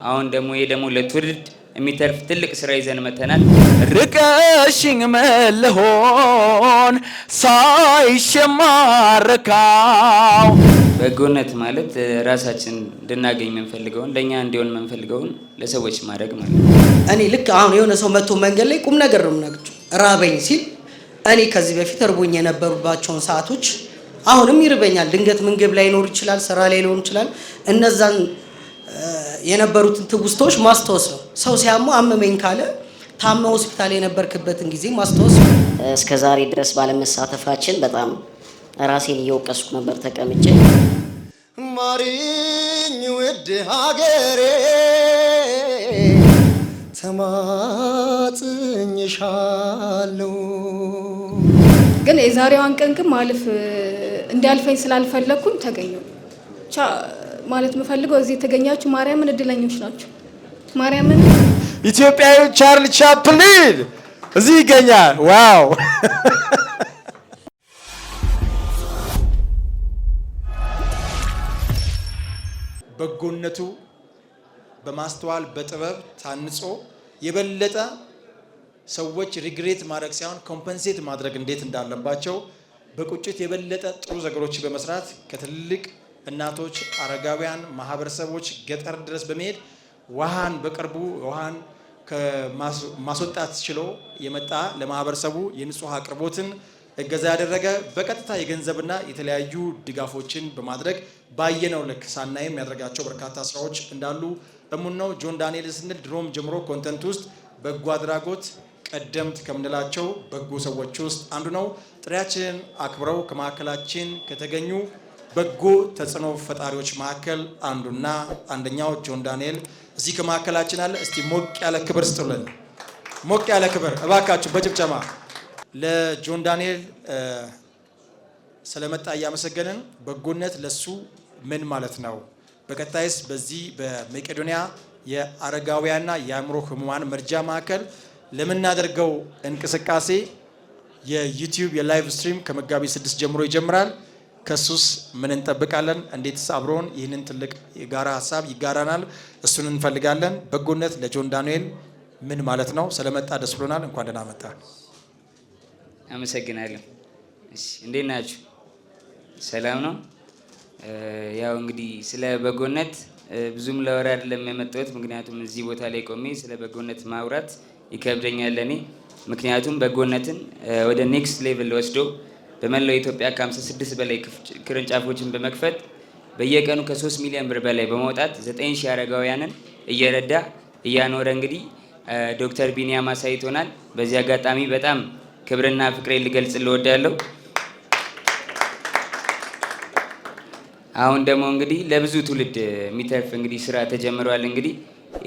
አሁን ደግሞ ለትውልድ የሚተርፍ ትልቅ ስራ ይዘን መተናል። ርቀሽኝ መለሆን ሳይሸማረካው በጎነት ማለት ራሳችን እንድናገኝ የምንፈልገውን ለኛ እንዲሆን የምንፈልገውን ለሰዎች ማድረግ ማለት ነው። እኔ ልክ አሁን የሆነ ሰው መጥቶ መንገድ ላይ ቁም ነገር ነው የምናገረው ራበኝ ሲል እኔ ከዚህ በፊት እርቦኝ የነበሩባቸውን ሰዓቶች አሁንም ይርበኛል። ድንገት ምግብ ላይ ኖር ይችላል፣ ስራ ላይ ሊሆን ይችላል። እነዛን የነበሩትን ትውስቶች ማስታወስ ነው። ሰው ሲያመው አመመኝ ካለ ታመ ሆስፒታል የነበርክበትን ጊዜ ማስታወስ ነው። እስከ ዛሬ ድረስ ባለመሳተፋችን በጣም ራሴን እየወቀስኩ ነበር ተቀምጬ። ማሪኝ ውድ ሀገሬ ተማጽኝሻለሁ። ግን የዛሬዋን ቀን ግን ማለፍ እንዲያልፈኝ ስላልፈለኩኝ ተገኘው። ብቻ ማለት የምፈልገው እዚህ የተገኛችሁ ማርያምን እድለኞች ናቸው። ማርያምን ኢትዮጵያዊ ቻርሊ ቻፕሊን እዚህ ይገኛል። ዋው! በጎነቱ በማስተዋል በጥበብ ታንጾ የበለጠ ሰዎች ሪግሬት ማድረግ ሳይሆን ኮምፐንሴት ማድረግ እንዴት እንዳለባቸው በቁጭት የበለጠ ጥሩ ነገሮችን በመስራት ከትልቅ እናቶች፣ አረጋውያን ማህበረሰቦች ገጠር ድረስ በመሄድ ውሃን በቅርቡ ውሃን ከማስወጣት ችሎ የመጣ ለማህበረሰቡ የንጹህ አቅርቦትን እገዛ ያደረገ በቀጥታ የገንዘብና የተለያዩ ድጋፎችን በማድረግ ባየነው ልክ ሳናይም ያደረጋቸው በርካታ ስራዎች እንዳሉ እሙን ነው። ጆን ዳንኤል ስንል ድሮም ጀምሮ ኮንተንት ውስጥ በጎ አድራጎት ቀደምት ከምንላቸው በጎ ሰዎች ውስጥ አንዱ ነው። ጥሪያችንን አክብረው ከማዕከላችን ከተገኙ በጎ ተጽዕኖ ፈጣሪዎች መካከል አንዱና አንደኛው ጆን ዳንኤል እዚህ ከማዕከላችን አለ። እስቲ ሞቅ ያለ ክብር ስጡልን። ሞቅ ያለ ክብር እባካችሁ በጭብጨባ ለጆን ዳንኤል ስለመጣ እያመሰገንን። በጎነት ለሱ ምን ማለት ነው? በቀጣይስ በዚህ በመቄዶንያ የአረጋውያንና የአእምሮ ህሙማን መርጃ ማዕከል ለምናደርገው እንቅስቃሴ የዩቲዩብ የላይቭ ስትሪም ከመጋቢት 6 ጀምሮ ይጀምራል። ከሱስ ምን እንጠብቃለን? እንዴትስ አብሮን ይህንን ትልቅ የጋራ ሀሳብ ይጋራናል? እሱን እንፈልጋለን። በጎነት ለጆን ዳንኤል ምን ማለት ነው? ስለመጣ ደስ ብሎናል። እንኳን ደህና መጣ። አመሰግናለሁ። እሺ፣ እንዴት ናችሁ? ሰላም ነው? ያው እንግዲህ ስለ በጎነት ብዙም ለወሬ አይደለም የመጣሁት። ምክንያቱም እዚህ ቦታ ላይ ቆሜ ስለ በጎነት ማውራት ይከብደኛል ለኔ። ምክንያቱም በጎነትን ወደ ኔክስት ሌቭል ወስዶ በመላው ኢትዮጵያ ከ56 በላይ ቅርንጫፎችን በመክፈት በየቀኑ ከ3 ሚሊዮን ብር በላይ በማውጣት 9000 አረጋውያንን እየረዳ እያኖረ እንግዲህ ዶክተር ቢኒያም አሳይቶናል። በዚህ አጋጣሚ በጣም ክብርና ፍቅሬን ልገልጽ እወዳለሁ። አሁን ደግሞ እንግዲህ ለብዙ ትውልድ የሚተርፍ እንግዲህ ስራ ተጀምሯል። እንግዲህ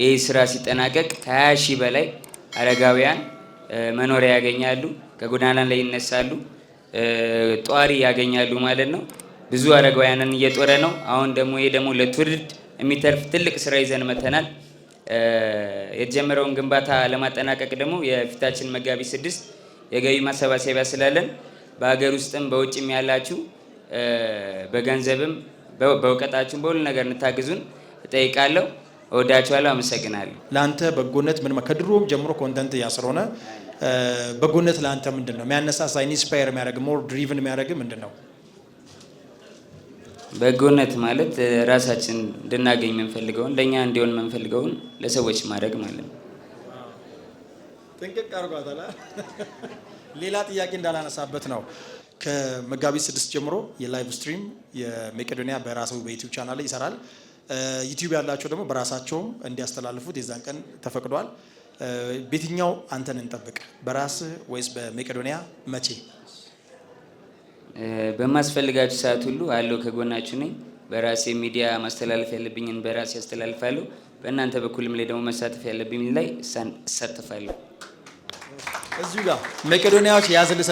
ይህ ስራ ሲጠናቀቅ ከ20 ሺህ በላይ አረጋውያን መኖሪያ ያገኛሉ፣ ከጎዳና ላይ ይነሳሉ፣ ጧሪ ያገኛሉ ማለት ነው። ብዙ አረጋውያንን እየጦረ ነው። አሁን ደግሞ ይሄ ደግሞ ለትውልድ የሚተርፍ ትልቅ ስራ ይዘን መተናል። የተጀመረውን ግንባታ ለማጠናቀቅ ደግሞ የፊታችን መጋቢት 6 የገቢ ማሰባሰቢያ ስላለን በሀገር ውስጥም በውጭም ያላችሁ በገንዘብም በእውቀታችሁም በሁሉ ነገር እንታግዙን እጠይቃለሁ። እወዳችኋለሁ። አመሰግናለሁ። ለአንተ በጎነት ምን ከድሮም ጀምሮ ኮንተንት ያስረሆነ በጎነት ለአንተ ምንድን ነው የሚያነሳሳ? ኢንስፓየር የሚያደርግ ሞር ድሪቭን የሚያደርግ ምንድን ነው? በጎነት ማለት ራሳችን እንድናገኝ የምንፈልገውን ለእኛ እንዲሆን የምንፈልገውን ለሰዎች ማድረግ ማለት ነው። ጥንቅቅ አድርጓታል። ሌላ ጥያቄ እንዳላነሳበት ነው። ከመጋቢት 6 ጀምሮ የላይቭ ስትሪም የመቄዶንያ በራሱ በዩቲዩብ ቻናል ላይ ይሰራል። ዩቲዩብ ያላቸው ደግሞ በራሳቸውም እንዲያስተላልፉት የዛን ቀን ተፈቅዷል። በየትኛው አንተን እንጠብቅ? በራስህ ወይስ በመቄዶንያ? መቼ? በማስፈልጋችሁ ሰዓት ሁሉ አለው ከጎናችሁ ነኝ። በራሴ ሚዲያ ማስተላለፍ ያለብኝን በራሴ ያስተላልፋለሁ። በእናንተ በኩልም ላይ ደግሞ መሳተፍ ያለብኝ ላይ እሳተፋለሁ። እዚሁ ጋር መቄዶንያዎች ያዝልሰ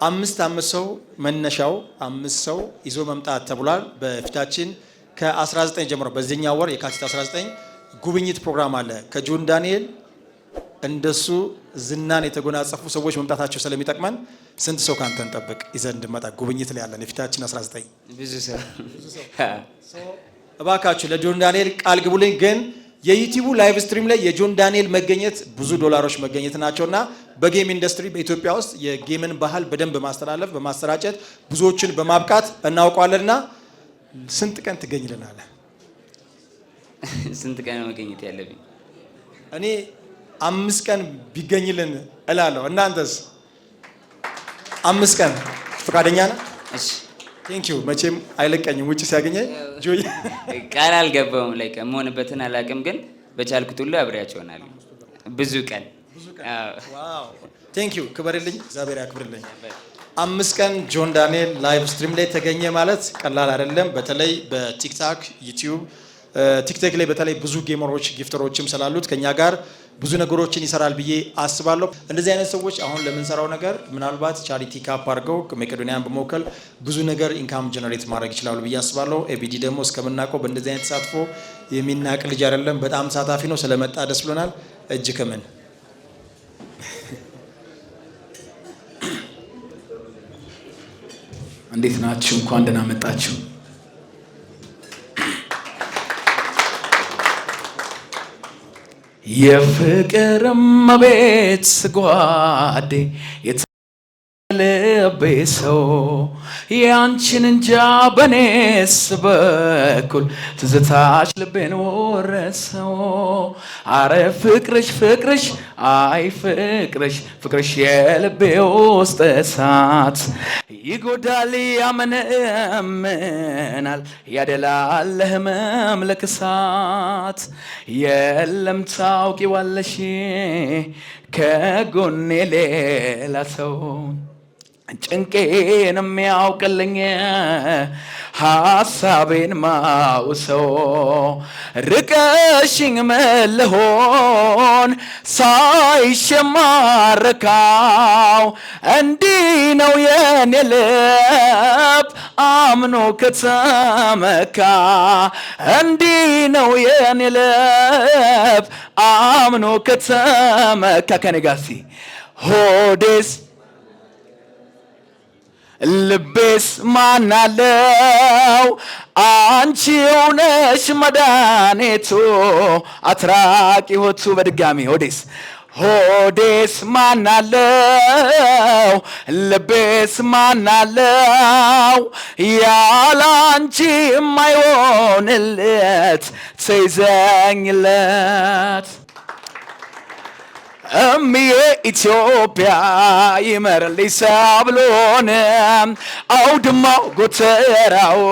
5 ሰው መነሻው 5 ሰው ይዞ መምጣት ተብሏል። በፊታችን ከ19 ጀምሮ በዚህኛው ወር የካቲት 19 ጉብኝት ፕሮግራም አለ። ከጆን ዳንኤል እንደሱ ዝናን የተጎናጸፉ ሰዎች መምጣታቸው ስለሚጠቅመን ስንት ሰው ካንተ እንጠብቅ ይዘን እንድመጣ ጉብኝት ላይ ያለን የፊታችን 19 ብዙ ሰው እባካችሁ ለጆን ዳንኤል ቃል ግቡልኝ። ግን የዩቲዩቡ ላይቭ ስትሪም ላይ የጆን ዳንኤል መገኘት ብዙ ዶላሮች መገኘት ናቸውና በጌም ኢንዱስትሪ በኢትዮጵያ ውስጥ የጌምን ባህል በደንብ በማስተላለፍ በማሰራጨት ብዙዎችን በማብቃት እናውቀዋለንና ስንት ቀን ትገኝልናለህ? ስንት ቀን መገኘት ያለብኝ? እኔ 5 ቀን ቢገኝልን እላለሁ። እናንተስ? 5 ቀን ፈቃደኛ ነህ? እሺ ቴንክ ዩ። መቼም አይለቀኝም ውጭ ሲያገኘኝ ጆይ ቃል አልገባውም። ላይ መሆንበትን አላውቅም፣ ግን በቻልኩት ሁሉ አብሬያቸው ሆናለሁ። ብዙ ቀን ዋው ቴንክ ዩ። ክበርልኝ፣ እግዚአብሔር ያክብርልኝ። 5 ቀን ጆን ዳንኤል ላይቭ ስትሪም ላይ ተገኘ ማለት ቀላል አይደለም። በተለይ በቲክታክ ዩቲዩብ ቲክቶክ ላይ በተለይ ብዙ ጌመሮች ጊፍተሮችም ስላሉት ከኛ ጋር ብዙ ነገሮችን ይሰራል ብዬ አስባለሁ። እንደዚህ አይነት ሰዎች አሁን ለምንሰራው ነገር ምናልባት ቻሪቲ ካፕ አድርገው መቄዶንያን በመወከል ብዙ ነገር ኢንካም ጀነሬት ማድረግ ይችላሉ ብዬ አስባለሁ። ኤቢዲ ደግሞ እስከምናውቀው በእንደዚህ አይነት ተሳትፎ የሚናቅ ልጅ አይደለም። በጣም ተሳታፊ ነው። ስለመጣ ደስ ብሎናል። እጅ ከምን እንዴት ናችሁ? እንኳን ደህና መጣችሁ። የፍቅር እመቤት ጓዴ የተልቤ ሰው ያንቺን እንጃ በኔስ በኩል ትዝታሽ ልቤን ወረሰው። አረ ፍቅርሽ ፍቅርሽ አይ ፍቅርሽ ፍቅርሽ የልቤ ውስጥ እሳት ይጎዳል ያመነምናል ያደላል ህመም ለክሳት የለም ታውቂዋለሽ ከጎኔ ሌላ ሰው ጭንቄን የሚያውቅልኝ ሐሳቤን ማውሰው ርቀሽኝ መለሆን ሳይሸማረካው እንዲህ ነው የኔ ልብ አምኖ ከተመካ እንዲህ ነው የኔ ልብ አምኖ ከተመካ ከኔ ጋር እስኪ ሆዴስ ልቤስ ማናለው አንቺው ነሽ መድኃኒቱ አትራቂ ሆቱ በድጋሚ ሆዴስ ሆዴስ ማናለው ልቤስ ማናለው ያላንቺ የማይሆንለት ተይዘኝለት እምዬ ኢትዮጵያ ይመርልኝ ሰብሎን አውድማው ጎተራው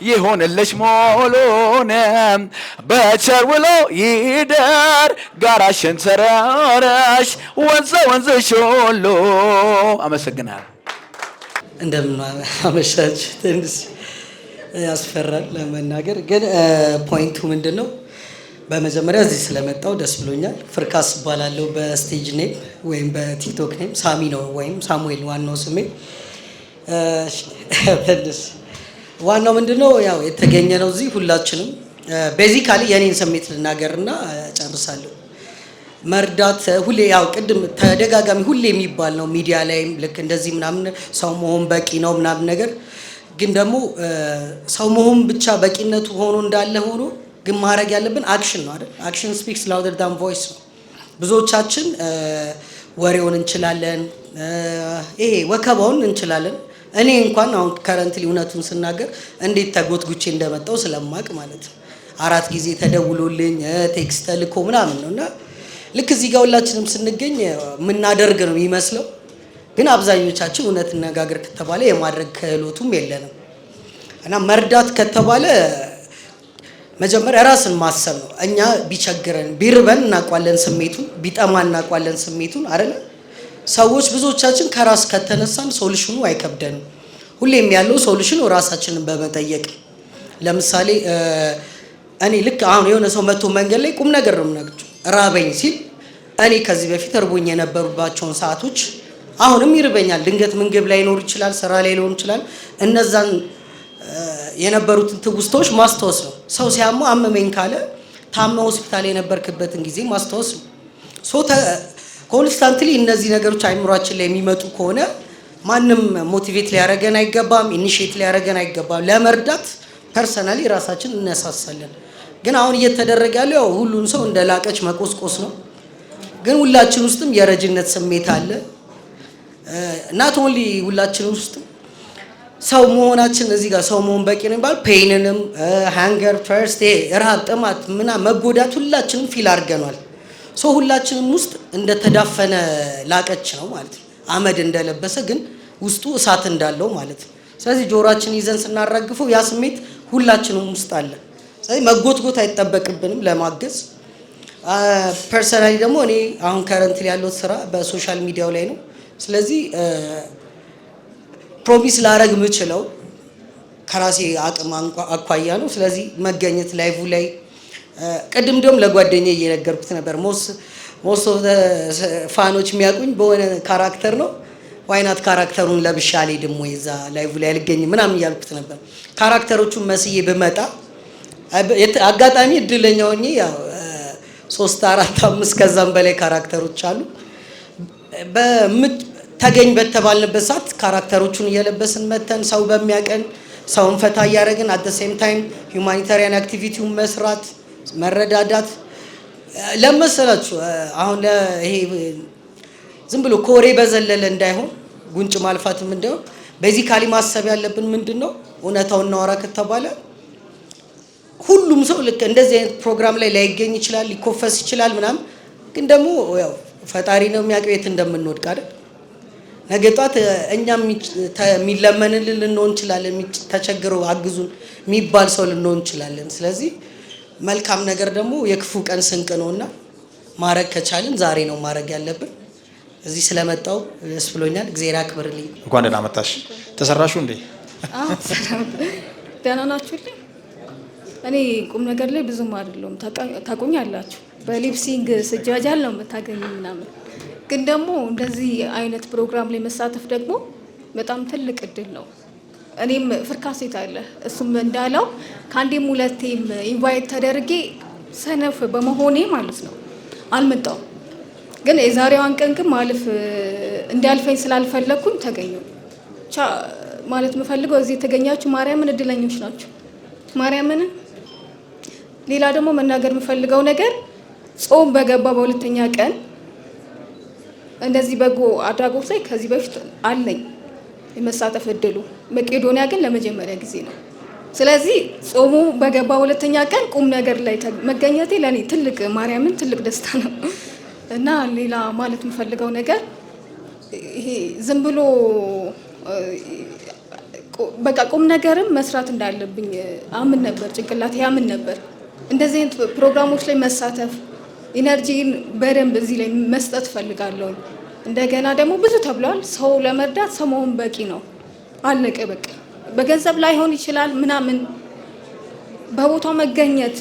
ይሆንልሽ ሞሎን በቸር ውሎ ይደር ጋራሽን ተራራሽ ወንዘ ወንዝሽ ሁሉ። አመሰግናለሁ። እንደምን አመሻችሁ። ትንሽ ያስፈራል ለመናገር፣ ግን ፖይንቱ ምንድን ነው? በመጀመሪያ እዚህ ስለመጣው ደስ ብሎኛል። ፍርካስ እባላለሁ በስቴጅ ኔም ወይም በቲክቶክ ኔም ሳሚ ነው ወይም ሳሙኤል ዋናው ስሜ። ዋናው ምንድነው ያው የተገኘ ነው እዚህ ሁላችንም ቤዚካሊ የኔን ስሜት ልናገርና ጨርሳለሁ። መርዳት ሁሌ ያው ቅድም ተደጋጋሚ ሁሌ የሚባል ነው ሚዲያ ላይም ልክ እንደዚህ ምናምን ሰው መሆን በቂ ነው ምናምን ነገር፣ ግን ደግሞ ሰው መሆን ብቻ በቂነቱ ሆኖ እንዳለ ሆኖ ግን ማድረግ ያለብን አክሽን ነው አይደል? አክሽን ስፒክስ ላውደር ዳን ቮይስ ነው። ብዙዎቻችን ወሬውን እንችላለን፣ ይሄ ወከባውን እንችላለን። እኔ እንኳን አሁን ከረንትሊ እውነቱን ስናገር እንዴት ተጎትጉቼ እንደመጣው ስለማቅ ማለት ነው። 4 ጊዜ ተደውሎልኝ ቴክስት ተልኮ ምናምን ነውና ልክ እዚህ ጋር ሁላችንም ስንገኝ የምናደርግ ነው የሚመስለው፣ ግን አብዛኞቻችን እውነት እንነጋገር ከተባለ የማድረግ ክህሎቱም የለንም። እና መርዳት ከተባለ መጀመሪያ ራስን ማሰብ ነው። እኛ ቢቸግረን ቢርበን እናውቃለን ስሜቱን፣ ቢጠማን እናውቃለን ስሜቱን አይደለ? ሰዎች ብዙዎቻችን ከራስ ከተነሳን ሶሉሽኑ አይከብደንም። ሁሌም ያለው ሶሉሽኑ ራሳችንን በመጠየቅ። ለምሳሌ እኔ ልክ አሁን የሆነ ሰው መጥቶ መንገድ ላይ ቁም ነገር ነው የምነግርህ ራበኝ ሲል እኔ ከዚህ በፊት እርቦኝ የነበሩባቸውን ሰዓቶች አሁንም ይርበኛል። ድንገት ምግብ ላይ ሊኖር ይችላል፣ ስራ ላይ ሊሆን ይችላል። እነዛን የነበሩትን ትውስቶች ማስታወስ ነው። ሰው ሲያማ አመመኝ ካለ ታመ ሆስፒታል የነበርክበትን ጊዜ ማስታወስ ነው። ኮንስታንትሊ እነዚህ ነገሮች አይምሯችን ላይ የሚመጡ ከሆነ ማንም ሞቲቬት ሊያደርገን አይገባም፣ ኢኒሺየት ሊያደርገን አይገባም። ለመርዳት ፐርሰናሊ ራሳችን እነሳሳለን። ግን አሁን እየተደረገ ያለው ያው ሁሉን ሰው እንደ ላቀች መቆስቆስ ነው። ግን ሁላችን ውስጥም የረጅነት ስሜት አለ። ናት ኦንሊ ሁላችን ውስጥ ሰው መሆናችን እዚህ ጋር ሰው መሆን በቂ ነው የሚባል ፔይንንም ሃንገር ፈርስት ረሃብ፣ ጥማት መጎዳት ሁላችንም ፊል አድርገናል። ሰው ሁላችንም ውስጥ እንደተዳፈነ ላቀች ነው ማለት ነው። አመድ እንደለበሰ ግን ውስጡ እሳት እንዳለው ማለት ነው። ስለዚህ ጆሮአችን ይዘን ስናራግፈው ያ ስሜት ሁላችንም ውስጥ አለ። ስለዚህ መጎትጎት አይጠበቅብንም ለማገዝ። ፐርሰናሊ ደግሞ እኔ አሁን ከረንት ያለው ስራ በሶሻል ሚዲያው ላይ ነው። ስለዚህ ፕሮሚስ ላረግ የምችለው ከራሴ አቅም አኳያ ነው። ስለዚህ መገኘት ላይቭ ላይ ቅድም ደግሞ ለጓደኛዬ እየነገርኩት ነበር። ሞስት ኦፍ ፋኖች የሚያውቁኝ በሆነ ካራክተር ነው። ዋይናት ካራክተሩን ለብሻ አልሄድም ወይ እዛ ላይቭ ላይ አልገኝም ምናምን እያልኩት ነበር። ካራክተሮቹን መስዬ ብመጣ አጋጣሚ እድለኛ ሆኜ ያው 3 4 5 ከዛም በላይ ካራክተሮች አሉ። ተገኝ በተባልንበት ሰዓት ካራክተሮቹን እየለበስን መተን ሰው በሚያቀን ሰውን ፈታ እያደረግን አት ሴም ታይም ሁማኒታሪያን አክቲቪቲውን መስራት መረዳዳት ለመሰላችሁ አሁን ይሄ ዝም ብሎ ኮሬ በዘለለ እንዳይሆን ጉንጭ ማልፋትም እንዳይሆን ቤዚካሊ ማሰብ ያለብን ምንድነው እውነታውን እናወራ ከተባለ ሁሉም ሰው ልክ እንደዚህ አይነት ፕሮግራም ላይ ላይገኝ ይችላል፣ ሊኮፈስ ይችላል ምናምን። ግን ደግሞ ያው ፈጣሪ ነው የሚያውቀው የት እንደምንወድቅ አይደል። ነገ ጧት እኛም የሚለመንልን ልንሆን እንችላለን፣ ተቸግረው አግዙን የሚባል ሰው ልንሆን እንችላለን። ስለዚህ መልካም ነገር ደግሞ የክፉ ቀን ስንቅ ነውና ማረግ ከቻልን ዛሬ ነው ማረግ ያለብን። እዚህ ስለመጣው ደስ ብሎኛል። እግዚአብሔር አክብርልኝ። እንኳን ደህና መጣሽ። ተሰራሹ እንዴ? ደህና ናችሁልኝ? እኔ ቁም ነገር ላይ ብዙም አይደለም ታቆኛላችሁ። በሊፕሲንግ ስጃጃል ነው የምታገኙ ምናምን። ግን ደግሞ እንደዚህ አይነት ፕሮግራም ላይ መሳተፍ ደግሞ በጣም ትልቅ እድል ነው። እኔም ፍርካሴት አለ እሱም እንዳለው ከአንዴም ሁለቴም ኢንቫይት ተደርጌ ሰነፍ በመሆኔ ማለት ነው አልመጣሁም። ግን የዛሬዋን ቀን ግን ማለፍ እንዳልፈኝ ስላልፈለኩኝ ተገኘሁ። ማለት የምፈልገው እዚህ የተገኛችሁ ማርያምን እድለኞች ናችሁ። ማርያምን ሌላ ደግሞ መናገር የምፈልገው ነገር ጾም በገባ በሁለተኛ ቀን እንደዚህ በጎ አድራጎት ላይ ከዚህ በፊት አለኝ የመሳተፍ እድሉ። መቄዶንያ ግን ለመጀመሪያ ጊዜ ነው። ስለዚህ ጾሙ በገባ ሁለተኛ ቀን ቁም ነገር ላይ መገኘቴ ለኔ ትልቅ ማርያምን ትልቅ ደስታ ነው። እና ሌላ ማለት የምፈልገው ነገር ይሄ ዝም ብሎ በቃ ቁም ነገርም መስራት እንዳለብኝ አምን ነበር፣ ጭንቅላቴ ያምን ነበር። እንደዚህ አይነት ፕሮግራሞች ላይ መሳተፍ ኢነርጂን በደንብ እዚህ ላይ መስጠት ፈልጋለሁ። እንደገና ደግሞ ብዙ ተብሏል። ሰው ለመርዳት ሰው መሆን በቂ ነው። አለቀ በቃ። በገንዘብ ላይሆን ይችላል ምናምን፣ በቦታው መገኘት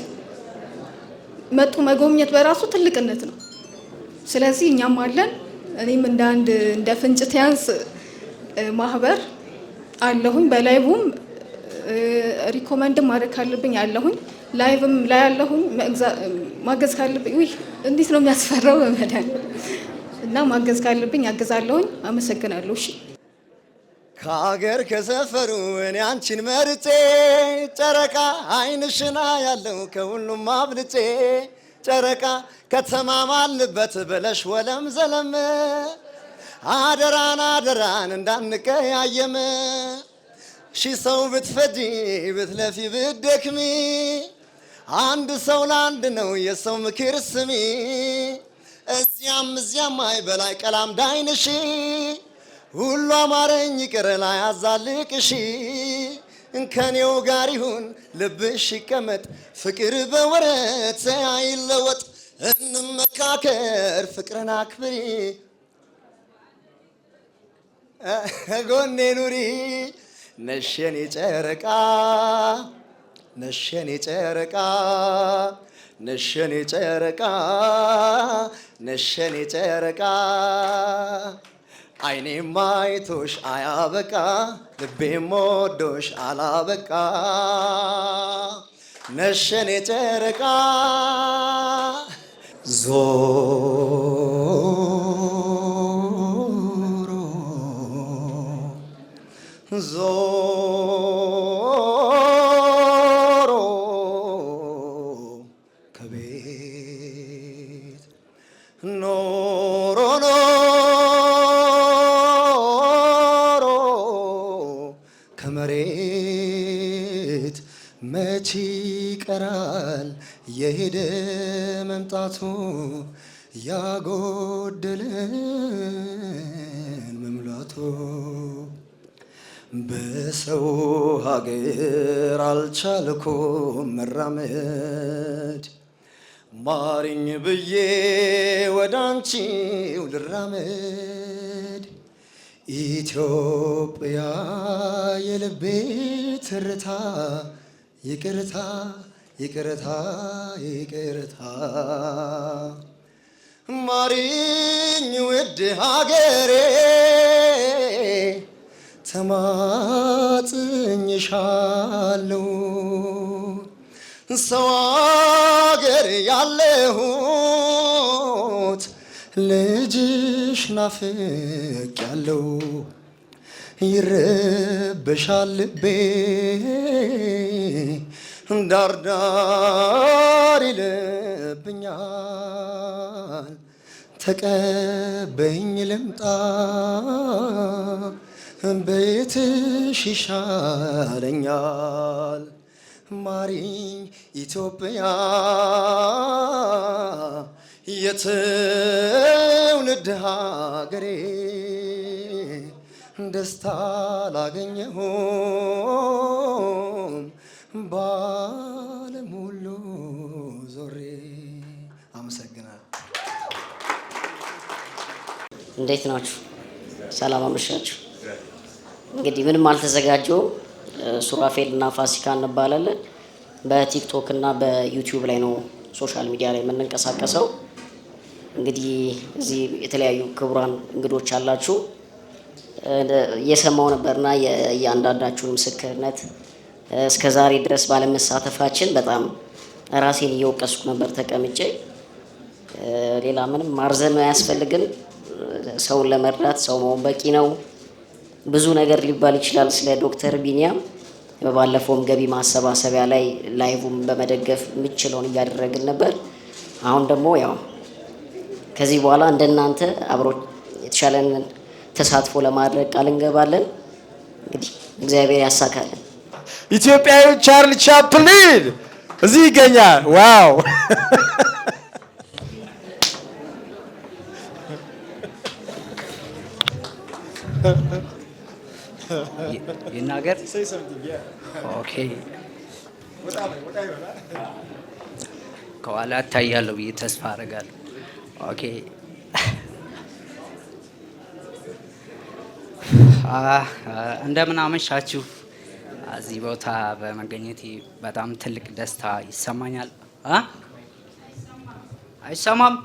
መጡ መጎብኘት በራሱ ትልቅነት ነው። ስለዚህ እኛም አለን። እኔም እንደ ፍንጭት ያንስ ማህበር አለሁኝ። በላይቭም ሪኮመንድም ማድረግ ካለብኝ አለሁኝ። ላይቭም ላይ አለሁኝ። ማገዝ ካለብኝ እንዴት ነው የሚያስፈራው በመዳን እና ማገዝ ካለብኝ አገዛለሁኝ። አመሰግናለሁ። እሺ ከሀገር ከሰፈሩ እኔ አንቺን መርጬ ጨረቃ አይንሽና ያለው ከሁሉም አብልጬ ጨረቃ ከተማማልበት ብለሽ ወለም ዘለም አደራን እንዳንቀያየም ሺህ ሰው ብትፈጂ ብትለፊ ብትደክሚ አንድ ሰው ለአንድ ነው የሰው ምክር ስሚ እዚያም አይበላይ ቀላም ዳይንሺ ሁሉ አማረኝ ይቅር ላይ አዛልቅሺ ከኔው ጋር ይሁን ልብሽ ይቀመጥ ፍቅር በወረት አይለወጥ እንመካከር ፍቅርን አክብሪ ጎኔ ኑሪ ነሸኔ ጨረቃ ነሸኔ ጨረቃ ነሸኔ ጨረቃ ነሸኔ ጨረቃ አይኔም አይቶሽ አያበቃ ልቤም ወዶሽ አላበቃ ነሸኔ ጨረቃ ዞሮ እየሄደ መምጣቱ ያጎደለን መምላቱ በሰው ሀገር አልቻልኩም መራመድ ማሪኝ ብዬ ወዳንቺው ልራመድ ኢትዮጵያ የልቤ ትርታ ይቅርታ ይቅርታ ይቅርታ ማሪኝ ውድ ሀገሬ ተማጽኝሻለሁ ሰው አገር ያለሁት ልጅሽ ናፍቄያለሁ ይረበሻል ልቤ ዳር ዳር ይልብኛል ተቀበይኝ ልምጣ ቤትሽ ይሻለኛል ማሪኝ ኢትዮጵያ የትውልድ ሀገሬ ደስታ ላገኘሁም በዓለም ሁሉ ዞሬ አመሰግናለሁ። እንዴት ናችሁ? ሰላም አመሻችሁ። እንግዲህ ምንም አልተዘጋጀውም። ሱራፌል እና ፋሲካ እንባላለን። በቲክቶክ እና በዩቲዩብ ላይ ነው ሶሻል ሚዲያ ላይ የምንንቀሳቀሰው። እንግዲህ እዚህ የተለያዩ ክቡራን እንግዶች አላችሁ። እየሰማው ነበርና የእያንዳንዳችሁን ምስክርነት እስከ ዛሬ ድረስ ባለመሳተፋችን በጣም ራሴን እየወቀስኩ ነበር ተቀምጬ። ሌላ ምንም ማርዘም አያስፈልግም። ሰውን ለመርዳት ሰው መሆን በቂ ነው። ብዙ ነገር ሊባል ይችላል ስለ ዶክተር ቢኒያም። በባለፈውም ገቢ ማሰባሰቢያ ላይ ላይቭም በመደገፍ የምችለውን እያደረግን ነበር። አሁን ደግሞ ያው ከዚህ በኋላ እንደናንተ አብሮ የተሻለንን ተሳትፎ ለማድረግ ቃል እንገባለን። እንግዲህ እግዚአብሔር ያሳካልን። ኢትዮጵያዊ ቻርሊ ቻፕሊን እዚህ ይገኛል። ዋው ይናገር። ኦኬ ከኋላ እታያለሁ ብዬ ተስፋ አደርጋለሁ። ኦኬ እንደምን አመሻችሁ። እዚህ ቦታ በመገኘቴ በጣም ትልቅ ደስታ ይሰማኛል። አይሰማም?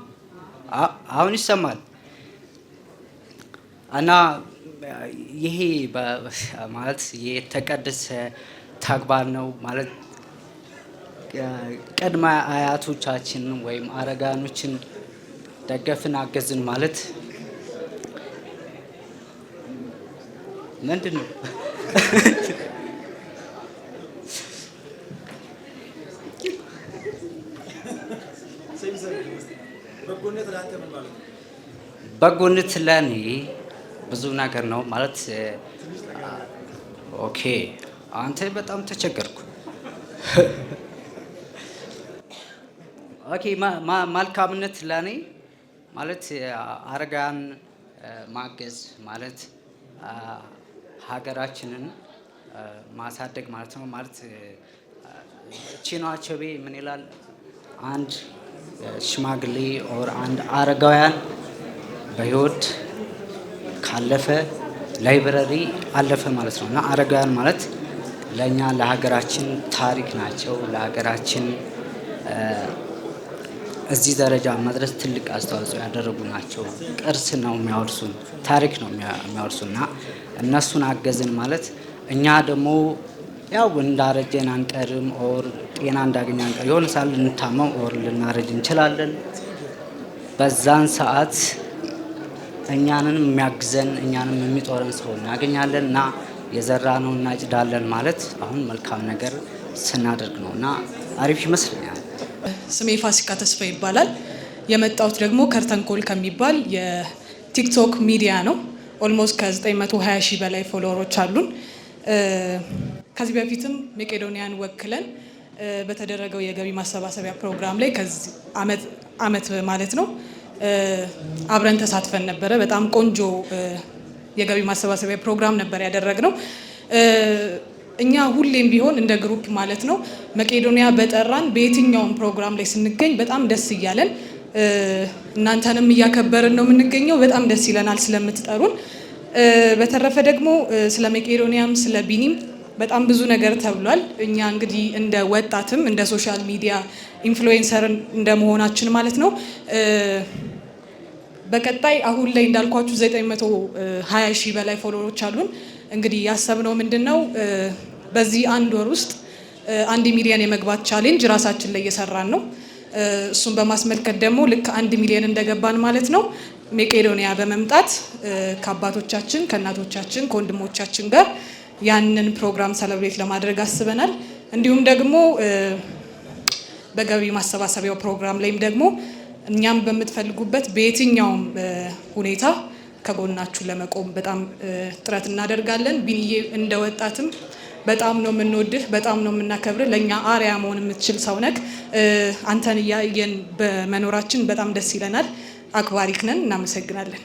አሁን ይሰማል። እና ይሄ ማለት የተቀደሰ ተግባር ነው ማለት ቅድመ አያቶቻችን ወይም አረጋኖችን ደገፍን አገዝን ማለት ምንድን ነው? በጎነት ለኔ ብዙ ነገር ነው ማለት። ኦኬ አንተ በጣም ተቸገርኩ። ኦኬ መልካምነት ለኔ ማለት አረጋን ማገዝ ማለት ሀገራችንን ማሳደግ ማለት ነው። ማለት ቺኖ አቸቤ ምን ይላል? አንድ ሽማግሌ ኦር አንድ አረጋውያን በህይወት ካለፈ ላይብረሪ አለፈ ማለት ነው። እና አረጋውያን ማለት ለእኛ ለሀገራችን ታሪክ ናቸው። ለሀገራችን እዚህ ደረጃ መድረስ ትልቅ አስተዋጽኦ ያደረጉ ናቸው። ቅርስ ነው የሚያወርሱን፣ ታሪክ ነው የሚያወርሱን። እና እነሱን አገዝን ማለት እኛ ደግሞ ያው እንዳረጀን አንቀርም፣ ኦር ጤና እንዳገኘ አንቀር የሆነ ሰዓት ልንታመም ኦር ልናረጅ እንችላለን። በዛን ሰዓት እኛንም የሚያግዘን እኛንም የሚጦረን ሰው እናገኛለን እና የዘራነው እናጭዳለን ማለት አሁን መልካም ነገር ስናደርግ ነው እና አሪፍ ይመስለኛል። ስሜ ፋሲካ ተስፋ ይባላል። የመጣሁት ደግሞ ከርተንኮል ከሚባል የቲክቶክ ሚዲያ ነው። ኦልሞስት ከ920 ሺህ በላይ ፎሎወሮች አሉን። ከዚህ በፊትም መቄዶኒያን ወክለን በተደረገው የገቢ ማሰባሰቢያ ፕሮግራም ላይ ከዚህ አመት ማለት ነው አብረን ተሳትፈን ነበረ። በጣም ቆንጆ የገቢ ማሰባሰቢያ ፕሮግራም ነበር ያደረግነው። እኛ ሁሌም ቢሆን እንደ ግሩፕ ማለት ነው መቄዶንያ በጠራን በየትኛውም ፕሮግራም ላይ ስንገኝ በጣም ደስ እያለን እናንተንም እያከበርን ነው የምንገኘው። በጣም ደስ ይለናል ስለምትጠሩን። በተረፈ ደግሞ ስለ መቄዶንያም ስለ ቢኒም በጣም ብዙ ነገር ተብሏል። እኛ እንግዲህ እንደ ወጣትም እንደ ሶሻል ሚዲያ ኢንፍሉዌንሰር እንደመሆናችን ማለት ነው በቀጣይ አሁን ላይ እንዳልኳችሁ 920 ሺህ በላይ ፎሎወሮች አሉን። እንግዲህ ያሰብነው ምንድነው በዚህ አንድ ወር ውስጥ 1 ሚሊዮን የመግባት ቻሌንጅ ራሳችን ላይ እየሰራን ነው። እሱን በማስመልከት ደግሞ ልክ 1 ሚሊዮን እንደገባን ማለት ነው መቄዶንያ በመምጣት ከአባቶቻችን ከእናቶቻችን ከወንድሞቻችን ጋር ያንን ፕሮግራም ሰለብሬት ለማድረግ አስበናል። እንዲሁም ደግሞ በገቢ ማሰባሰቢያው ፕሮግራም ላይም ደግሞ እኛም በምትፈልጉበት በየትኛውም ሁኔታ ከጎናችሁ ለመቆም በጣም ጥረት እናደርጋለን። ቢኒዬ እንደ ወጣትም በጣም ነው የምንወድህ፣ በጣም ነው የምናከብርህ። ለኛ አርያ መሆን የምትችል ሰው ነክ። አንተን እያየን በመኖራችን በጣም ደስ ይለናል። አክባሪክ ነን። እናመሰግናለን።